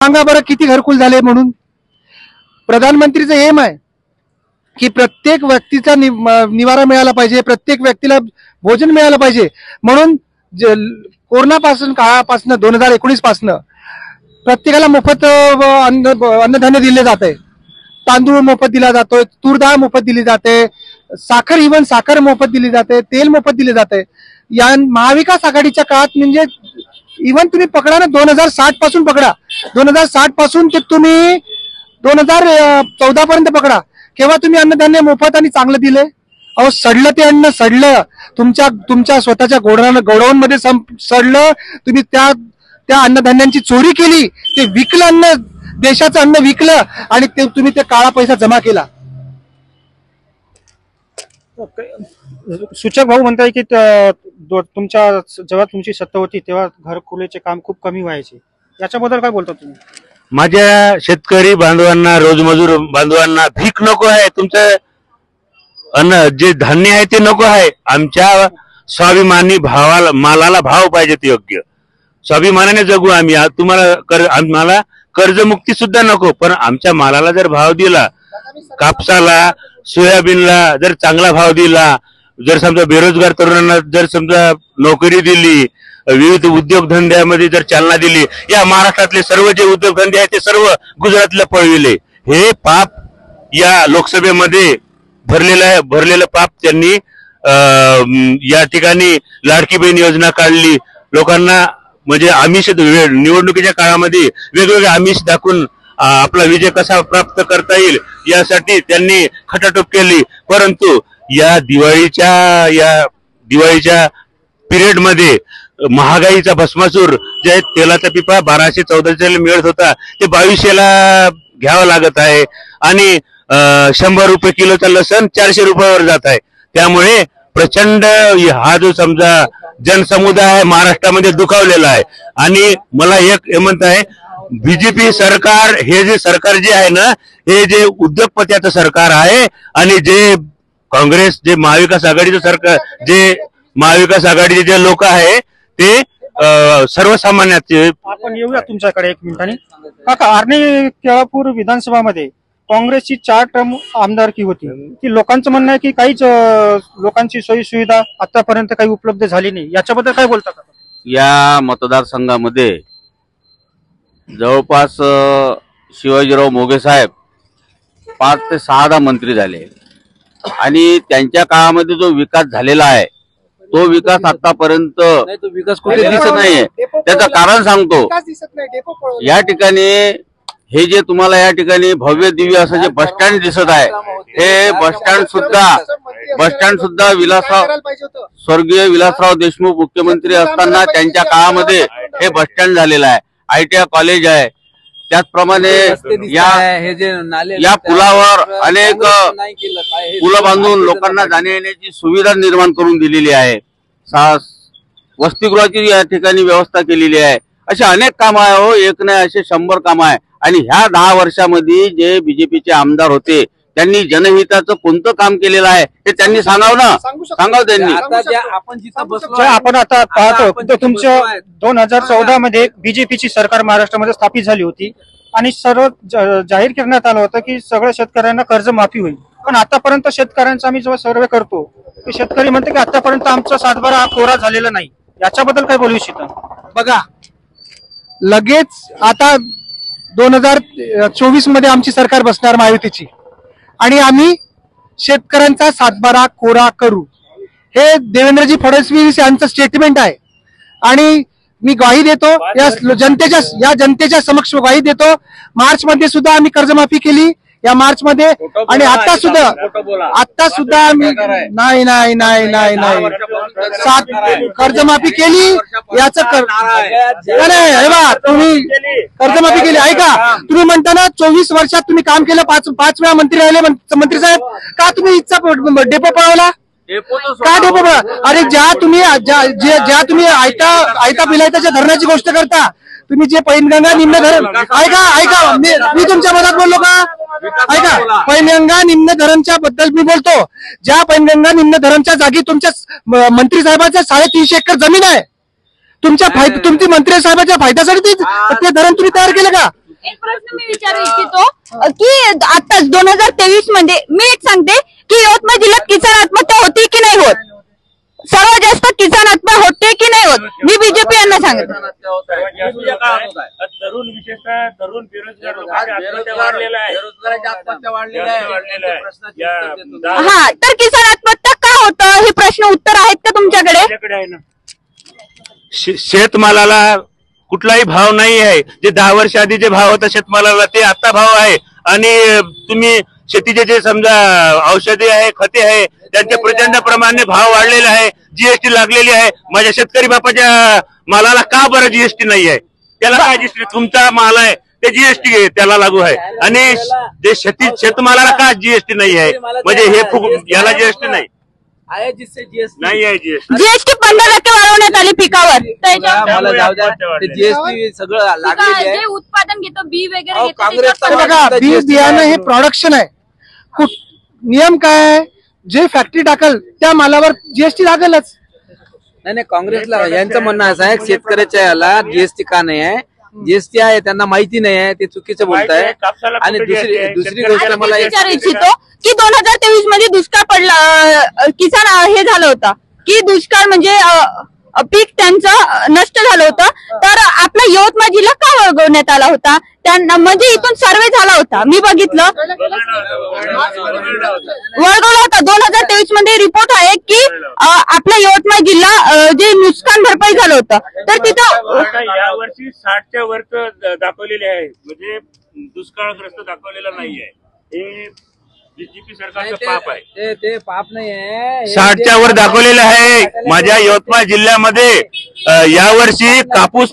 सांगा बरं किती घरकुल झाले म्हणून. प्रधानमंत्रीचं एम आहे की प्रत्येक व्यक्तीचा निवारा मिळाला पाहिजे, प्रत्येक व्यक्तीला भोजन मिळालं पाहिजे. म्हणून कोरोनापासून काळापासून 2019 पासून प्रत्येकाला मोफत अन्नधान्य दिले जाते. तांदूळ मोफत दिला जातोय, तूर डाळ मोफत दिली जाते, साखर इव्हन साखर मोफत दिली जाते, तेल मोफत दिले जाते. या महाविकास आघाडीच्या काळात म्हणजे इव्हन तुम्ही पकडा ना 2060 पासून पकडा, 2060 पासून ते तुम्ही 2014 पर्यंत पकडा, केव्हा तुम्ही अन्नधान्य मोफत आणि चांगलं दिले? अहो सडलं ते अन्न, सडलं तुमच्या स्वतःच्या गोडाऊन मध्ये सडलं. तुम्ही त्या अन्नधान्यांची चोरी केली, ते विकलं अन्न, देशाचं अन्न विकलं आणि ते तुम्ही ते काळा पैसा जमा केला. सूचक भाऊ म्हणताय की तुमच्या जेव्हा तुमची सत्ता होती तेव्हा घरकुलीचे काम खूप कमी व्हायचे, याच्याबद्दल काय बोलता तुम्ही? माझ्या शेतकरी बांधवांना, रोजमजूर बांधवांना भीक नको आहे, तुमचं अन्न जे धान्य आहे ते नको आहे. आमच्या स्वाभिमानी मालाला भाव पाहिजे ते योग्य. स्वाभिमानाने जगू आम्ही. तुम्हाला आम्हाला कर्जमुक्ती सुद्धा नको, पण आमच्या मालाला जर भाव दिला, कापसाला, सोयाबीनला जर चांगला भाव दिला, जर समजा बेरोजगार तरुणांना जर समजा नोकरी दिली, विविध उद्योगधंद्यामध्ये जर चालना दिली, या महाराष्ट्रातले सर्व जे उद्योगधंदे आहेत ते सर्व गुजरातला पळविले. हे पाप या लोकसभेमध्ये भरलेलं पाप त्यांनी या ठिकाणी लाडकी बहीण योजना काढली. लोकांना म्हणजे आमिष, निवडणुकीच्या काळामध्ये वेगवेगळे आमिष दाखवून आपला विजय कसा प्राप्त करता येईल यासाठी त्यांनी खटाटोप केली. परंतु या दिवाळीच्या पिरियड मध्ये महागाईचा भस्मासूर जे तेलाचा पिपा 1214 मिळत होता ते 2200 घ्यावा लागत आहे आणि 100 रुपये किलोचा लसण 400 रुपयावर जात आहे. त्यामुळे प्रचंड हा जो समजा जनसमुदाय आहे महाराष्ट्रामध्ये दुखावलेला आहे. आणि मला एक म्हणत आहे, बीजेपी सरकार हे जे सरकार जे आहे ना, हे जे उद्योगपत्याचं सरकार आहे आणि जे काँग्रेस, जे महाविकास आघाडीचं सरकार, जे महाविकास आघाडीचे जे लोक आहे ते सर्वसामान्याचे. आपण येऊया तुमच्याकडे एक मिनिटाने. काका, आर्णी केळापूर विधानसभामध्ये काँग्रेसची 4 टर्म आमदारकी होती. ती लोकांचं म्हणणं आहे की काहीच लोकांची सोयी सुविधा आतापर्यंत काही उपलब्ध झाली नाही, याच्याबद्दल काय बोलता का? या मतदारसंघामध्ये जवळपास शिवाजीराव मोघे साहेब 5 ते 6 मंत्री झाले आणि त्यांच्या काळामध्ये जो विकास झालेला आहे तो विकास आतापर्यंत विकास कुठे दिसत नाहीये. त्याचं कारण सांगतो. या ठिकाणी हे जे तुम्हाला या ठिकाणी भव्य दिव्य असं जे बस स्टँड दिसत आहे, हे बस स्टँड सुद्धा स्वर्गीय विलासराव देशमुख मुख्यमंत्री असताना त्यांच्या काळामध्ये हे बस स्टँड झालेलं आहे. ITI कॉलेज आहे. त्याचप्रमाणे या पुलावर अनेक पुलं बांधून लोकांना जाण्या येण्याची सुविधा निर्माण करून दिलेली आहे. वसतिगृहाची या ठिकाणी व्यवस्था केलेली आहे. असे अनेक कामं आहे हो, एक नाही असे 100 कामं आहे. आणि ह्या 10 वर्षामध्ये जे बीजेपीचे आमदार होते त्यांनी जनहिताचं कोणतं काम केलेलं आहे हे त्यांनी सांगावं ना, सांगावं त्यांनी. आपण आता पाहतो तुमच्या 2014 मध्ये बीजेपीची सरकार महाराष्ट्रामध्ये स्थापित झाली होती आणि सर्व जाहीर करण्यात आलं होतं की सगळ्या शेतकऱ्यांना कर्जमाफी होईल. पण आतापर्यंत शेतकऱ्यांचा आम्ही जेव्हा सर्वे करतो ते शेतकरी म्हणते की आतापर्यंत आमचा 7/12 हा कोरा झालेला नाही. याच्याबद्दल काय बोलू इच्छिता? बघा, लगेच आता 2024 मध्ये आमची सरकार बसणार महायुतीची आणि आम्ही शेतकऱ्यांचा 7/12 कोरा करू, हे देवेंद्रजी फडणवीस यांचं स्टेटमेंट आहे. आणि मी ग्वाही देतो, या जनतेच्या समक्ष ग्वाही देतो. मार्च मध्ये सुद्धा आम्ही कर्जमाफी केली, या मार्च मध्ये. आणि आता सुद्धा आम्ही नाही कर्जमाफी केली. याचं तुम्ही कर्जमाफी केली ऐका. तुम्ही म्हणता ना 24 वर्षात तुम्ही काम केलं, 5 वेळा मंत्री राहिले मंत्री साहेब, का तुम्ही इच्छा डेपो पळवला? का डेपो पळवा? अरे ज्या तुम्ही आयता बिलायताच्या धरणाची गोष्ट करता, तुम्ही जे पैनगंगा निम्न धरण ऐका मी तुमच्या मनात बोललो का? ऐका, पैनगंगा निम्न धरणच्या बद्दल मी बोलतो. ज्या पैनगंगा निम्न धरणच्या जागी तुमच्या मंत्री साहेबांच्या 350 एकर जमीन आहे, तुमच्या मंत्री साहेबांच्या फायद्यासाठी ते धरण तुम्ही तयार केलं का? एक प्रश्न मी विचारू इच्छितो की आताच 2023 मध्ये मी एक सांगते की यवतमाळ जिल्ह्यात किसान आत्महत्या होती की नाही होत, सर्वात जास्त किसान आत्महत्या होते की नाही होत, मी बीजेपी यांना सांगते. तरुण विशेषतः तरुण बेरोजगार लोकांच्या आत्महत्या वाढलेल्या आहे. हा, तर किसान आत्महत्या का होतं हे प्रश्न उत्तर आहेत का तुमच्याकडे? आहे ना. शेतमालाला कुठलाही भाव नाही आहे. जे 10 वर्ष आधी जे भाव होता शेतमालाला ते आता भाव आहे. आणि तुम्ही शेतीचे जे समजा औषधे आहे, खते आहे, त्यांचे प्रचंड प्रमाणे भाव वाढलेले आहे. जीएसटी लागलेली आहे. माझ्या शेतकरी बापाच्या मालाला का बरं जीएसटी नाही आहे? त्याला काय जीएसटी? तुमचा माल आहे ते जीएसटी त्याला लागू आहे. आणि जे शेतमालाला का जीएसटी नाही आहे? म्हणजे हे याला जीएसटी नाही आहे, जिससे जीएसटी नाही आहे. जीएसटी 15% वाढवण्यात आली पिकावर. मला जाऊ द्या, ते जीएसटी सगळं लागलेलं आहे. जे उत्पादन घेतो बी वगैरे अहो, घेतो, काँग्रेसचा त्याच्यावर बघा, आता बी GST बियाणं हे वाढवलं. प्रोडक्शन आहे. नियम काय आहे? जे फॅक्टरी टाकल त्या मालावर जीएसटी लागेलच. नाही नाही, काँग्रेसला यांचं म्हणणं असं आहे, शेतकऱ्याच्या याला जीएसटी का नाही आहे? जीएसटी आहे, त्यांना माहिती नाही आहे, ते चुकीचं बोलताय. आणि दुसरी गोष्ट आणि मला मी एक विचारू इच्छितो की 2023 मध्ये दुष्काळ पडला, किसान हे झालं होतं की दुष्काळ म्हणजे पीक त्यांचं नष्ट झालं होतं, तर आपला यवतमाळ जिल्हा का वळवण्यात आला होता? त्यांना म्हणजे इथून सर्वे झाला होता, मी बघितलं, वळवला होता. 2023 मध्ये रिपोर्ट आहे की आपला यवतमाळ जिल्हा जे नुकसान भरपाई झालं होतं, तर तिथं यावर्षी 60च्या वरच दाखवलेले आहे. म्हणजे दुष्काळग्रस्त दाखवलेला नाहीये. हे बीजेपी सरकारचं पाप आहे. ते पाप नाही आहे, 60च्या वर दाखवलेलं आहे. माझ्या यवतमाळ जिल्ह्यामध्ये यावर्षी कापूस